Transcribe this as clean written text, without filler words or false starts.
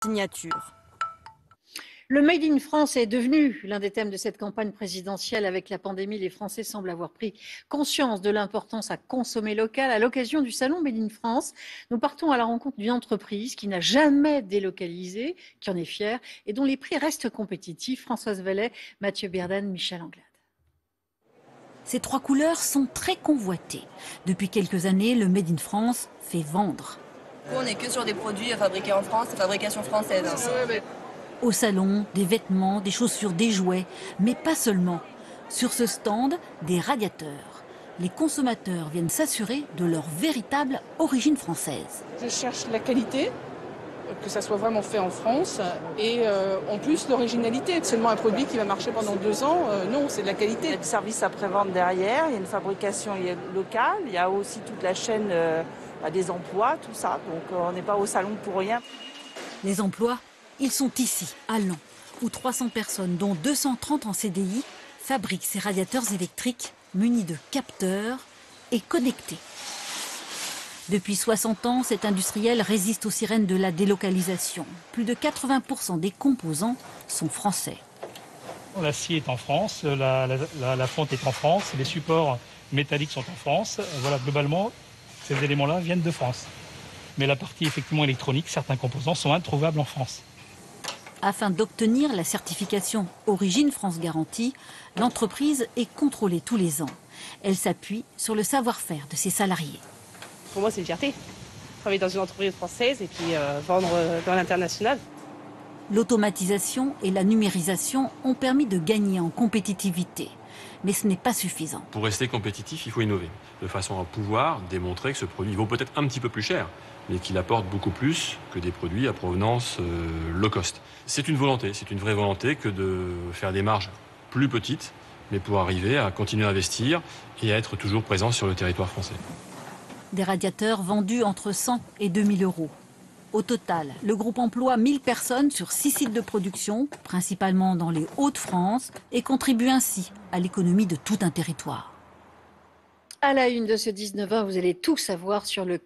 signature. Le Made in France est devenu l'un des thèmes de cette campagne présidentielle. Avec la pandémie, les Français semblent avoir pris conscience de l'importance à consommer local. À l'occasion du salon Made in France, nous partons à la rencontre d'une entreprise qui n'a jamais délocalisé, qui en est fière et dont les prix restent compétitifs. Françoise Vellet, Mathieu Berdan, Michel Anglade. Ces trois couleurs sont très convoitées. Depuis quelques années, le Made in France fait vendre. On n'est que sur des produits fabriqués en France, fabrication française. Au salon, des vêtements, des chaussures, des jouets, mais pas seulement. Sur ce stand, des radiateurs. Les consommateurs viennent s'assurer de leur véritable origine française. Je cherche la qualité, que ça soit vraiment fait en France, et en plus l'originalité. Seulement un produit qui va marcher pendant 2 ans, non, c'est de la qualité. Il y a du service après-vente derrière, il y a une fabrication locale, il y a aussi toute la chaîne des emplois, tout ça. Donc on n'est pas au salon pour rien. Les emplois, ils sont ici, à Laon, où 300 personnes, dont 230 en CDI, fabriquent ces radiateurs électriques munis de capteurs et connectés. Depuis 60 ans, cet industriel résiste aux sirènes de la délocalisation. Plus de 80% des composants sont français. L'acier est en France, la fonte est en France, les supports métalliques sont en France. Voilà, globalement, ces éléments-là viennent de France. Mais la partie effectivement électronique, certains composants sont introuvables en France. Afin d'obtenir la certification Origine France Garantie, l'entreprise est contrôlée tous les ans. Elle s'appuie sur le savoir-faire de ses salariés. Pour moi, c'est une fierté. Travailler dans une entreprise française et puis vendre dans l'international. L'automatisation et la numérisation ont permis de gagner en compétitivité. Mais ce n'est pas suffisant. Pour rester compétitif, il faut innover, de façon à pouvoir démontrer que ce produit vaut peut-être un petit peu plus cher, mais qu'il apporte beaucoup plus que des produits à provenance low cost. C'est une volonté, c'est une vraie volonté que de faire des marges plus petites, mais pour arriver à continuer à investir et à être toujours présent sur le territoire français. Des radiateurs vendus entre 100 et 2000 euros. Au total, le groupe emploie 1000 personnes sur 6 sites de production, principalement dans les Hauts-de-France, et contribue ainsi à l'économie de tout un territoire. À la une de ce 19h, vous allez tout savoir sur le